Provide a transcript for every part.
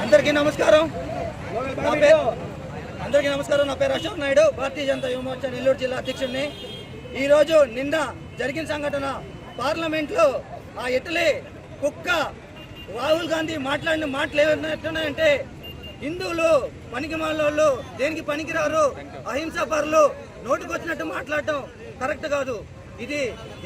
అందరికీ నమస్కారం. నా పేరు అశోక్ నాయుడు, భారతీయ జనతా యువ మోర్చా నెల్లూరు జిల్లా అధ్యక్షుడిని. ఈరోజు నిన్న జరిగిన సంఘటన పార్లమెంట్లో ఆ ఇటలీ కుక్క రాహుల్ గాంధీ మాట్లాడిన మాటలు ఏమంటున్నాయంటే హిందువులు పనికిమాలోళ్ళు, దేనికి పనికిరారు, అహింసాపరులు, నోటికొచ్చినట్టు మాట్లాడటం కరెక్ట్ కాదు. ఇది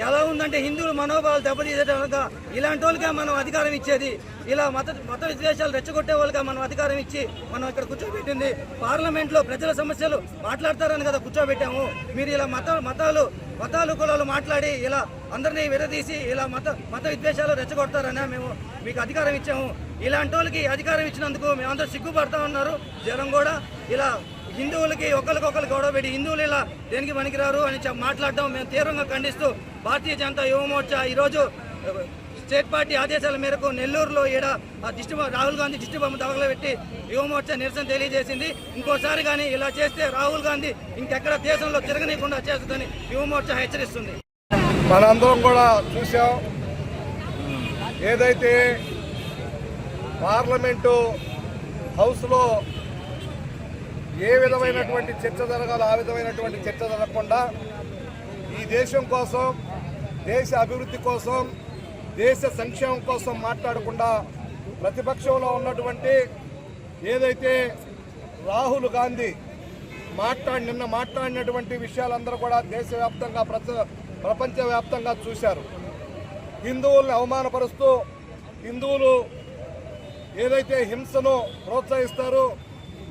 ఎలా ఉందంటే హిందువుల మనోభావాలు దెబ్బతీసేటగా ఇలాంటి వాళ్ళగా మనం అధికారం ఇచ్చేది, ఇలా మత విద్వేషాలు రెచ్చగొట్టే వాళ్ళగా మనం అధికారం ఇచ్చి మనం ఇక్కడ కూర్చోబెట్టింది. పార్లమెంట్లో ప్రజల సమస్యలు మాట్లాడతారని కదా కూర్చోబెట్టాము. మీరు ఇలా మతాలు కులాలు మాట్లాడి ఇలా అందరినీ విడదీసి ఇలా మత విద్వేషాలు రెచ్చగొడతారని మేము మీకు అధికారం ఇచ్చాము. ఇలాంటి వాళ్ళకి అధికారం ఇచ్చినందుకు మేమందరూ సిగ్గుపడతా ఉన్నారు. జనం కూడా ఇలా హిందువులకి ఒకరికొకరు గొడవ పెట్టి హిందువులు ఇలా దేనికి పనికిరారు అని మాట్లాడడం మేము తీవ్రంగా ఖండిస్తూ భారతీయ జనతా యువ మోర్చా ఈరోజు స్టేట్ పార్టీ ఆదేశాల మేరకు నెల్లూరులో రాహుల్ గాంధీ దిష్టి బొమ్మ తగలబెట్టి యువ మోర్చా నిరసన తెలియజేసింది. ఇంకోసారి కానీ ఇలా చేస్తే రాహుల్ గాంధీ ఇంకెక్కడ దేశంలో తిరగనీయకుండా చేస్తుందని యువ మోర్చా హెచ్చరిస్తుంది. మనందరం కూడా చూసాం, ఏదైతే పార్లమెంటు హౌస్లో ఏ విధమైనటువంటి చర్చ జరగాలో ఆ విధమైనటువంటి చర్చ జరగకుండా ఈ దేశం కోసం, దేశ అభివృద్ధి కోసం, దేశ సంక్షేమం కోసం మాట్లాడకుండా ప్రతిపక్షంలో ఉన్నటువంటి ఏదైతే రాహుల్ గాంధీ నిన్న మాట్లాడినటువంటి విషయాలందరూ కూడా దేశవ్యాప్తంగా ప్రపంచవ్యాప్తంగా చూశారు. హిందువుల్ని అవమానపరుస్తూ హిందువులు ఏదైతే హింసను ప్రోత్సహిస్తారో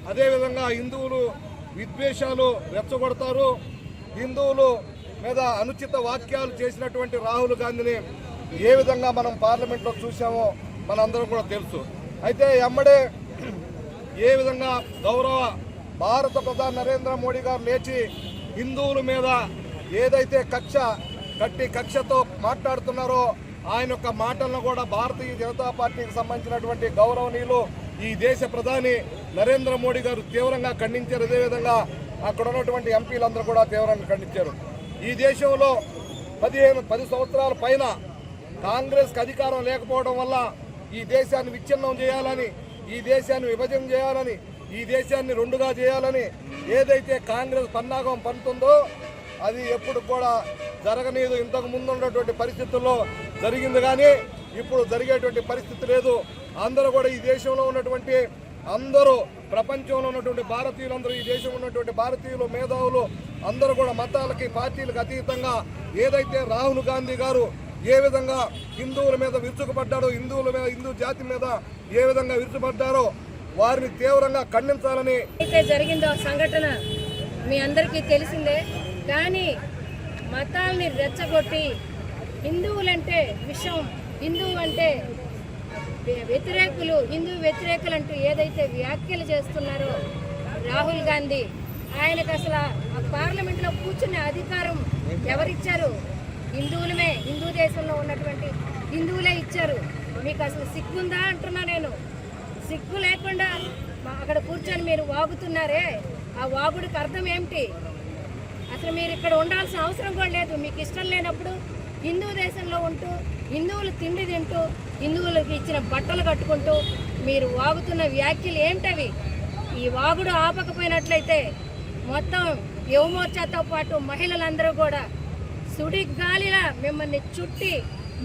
అదేవిధంగా హిందువులు విద్వేషాలు రెచ్చగొడతారు, హిందువులు మీద అనుచిత వాక్యాలు చేసినటువంటి రాహుల్ గాంధీని ఏ విధంగా మనం పార్లమెంట్లో చూసామో మనందరం కూడా తెలుసు. అయితే ఎమ్మడే ఏ విధంగా గౌరవ భారత ప్రధాని నరేంద్ర మోడీ గారు లేచి హిందువుల మీద ఏదైతే కక్షతో మాట్లాడుతున్నారో ఆయన యొక్క మాటలను కూడా భారతీయ జనతా పార్టీకి సంబంధించినటువంటి గౌరవనీయులు ఈ దేశ ప్రధాని నరేంద్ర మోడీ గారు తీవ్రంగా ఖండించారు. అదేవిధంగా అక్కడ ఉన్నటువంటి ఎంపీలందరూ కూడా తీవ్రంగా ఖండించారు. ఈ దేశంలో 10 సంవత్సరాల పైన కాంగ్రెస్కి అధికారం లేకపోవడం వల్ల ఈ దేశాన్ని విచ్ఛిన్నం చేయాలని, ఈ దేశాన్ని విభజన చేయాలని, ఈ దేశాన్ని రెండుగా చేయాలని ఏదైతే కాంగ్రెస్ పన్నాగం పన్నుతుందో అది ఎప్పుడు కూడా జరగలేదు. ఇంతకు ముందు ఉన్నటువంటి పరిస్థితుల్లో జరిగింది కానీ ఇప్పుడు జరిగేటువంటి పరిస్థితి లేదు. అందరూ కూడా ఈ దేశంలో ఉన్నటువంటి అందరూ, ప్రపంచంలో ఉన్నటువంటి భారతీయులందరూ, ఈ దేశంలో ఉన్నటువంటి భారతీయులు మేధావులు అందరూ కూడా మతాలకి పార్టీలకు అతీతంగా ఏదైతే రాహుల్ గాంధీ గారు ఏ విధంగా హిందువుల మీద విరుచుకుపడ్డారో, హిందూ జాతి మీద ఏ విధంగా విరుచుపడ్డారో వారిని తీవ్రంగా ఖండించాలని అయితే జరిగిందో సంఘటన మీ అందరికీ తెలిసిందే. కానీ మతాల్ని రెచ్చగొట్టి హిందువులంటే విషం, హిందువు అంటే వ్యతిరేకులు, హిందూ వ్యతిరేకులు అంటూ ఏదైతే వ్యాఖ్యలు చేస్తున్నారో రాహుల్ గాంధీ, ఆయనకు అసలు ఆ పార్లమెంట్లో కూర్చునే అధికారం ఎవరిచ్చారు? హిందువులమే, హిందూ దేశంలో ఉన్నటువంటి హిందువులే ఇచ్చారు. మీకు అసలు సిగ్గుందా అంటున్నా నేను. సిగ్గు లేకుండా అక్కడ కూర్చొని మీరు వాగుతున్నారే, ఆ వాగుడికి అర్థం ఏమిటి? అసలు మీరు ఇక్కడ ఉండాల్సిన అవసరం కూడా లేదు. మీకు ఇష్టం లేనప్పుడు హిందూ దేశంలో ఉంటూ, హిందువులు తిండి తింటూ, హిందువులకు ఇచ్చిన బట్టలు కట్టుకుంటూ మీరు వాగుతున్న వ్యాఖ్యలు ఏమిటవి? ఈ వాగుడు ఆపకపోయినట్లయితే మొత్తం యువమోర్చాతో పాటు మహిళలందరూ కూడా సుడి గాలిలా మిమ్మల్ని చుట్టి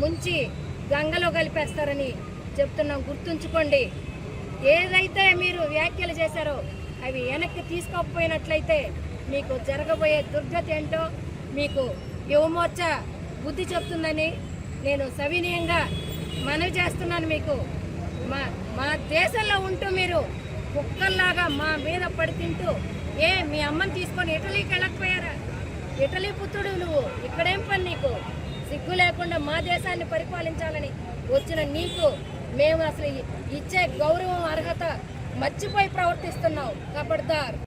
ముంచి గంగలో కలిపేస్తారని చెప్తున్నాం. గుర్తుంచుకోండి. ఏదైతే మీరు వ్యాఖ్యలు చేశారో అవి వెనక్కి తీసుకోకపోయినట్లయితే మీకు జరగబోయే దుర్గతి ఏంటో మీకు యువమోర్చా బుద్ధి చెప్తుందని నేను సవినయంగా మనవి చేస్తున్నాను. మీకు మా దేశంలో ఉంటూ మీరు కుక్కల్లాగా మా మీద పడి తింటూ మీ అమ్మని తీసుకొని ఇటలీకి వెళ్ళకపోయారా? ఇటలీ పుత్రుడు నువ్వు, ఇక్కడేం పని నీకు? సిగ్గు లేకుండా మా దేశాన్ని పరిపాలించాలని వచ్చిన నీకు మేము అసలు ఇచ్చే గౌరవం, అర్హత మర్చిపోయి ప్రవర్తిస్తున్నావు. ఖబర్దార్.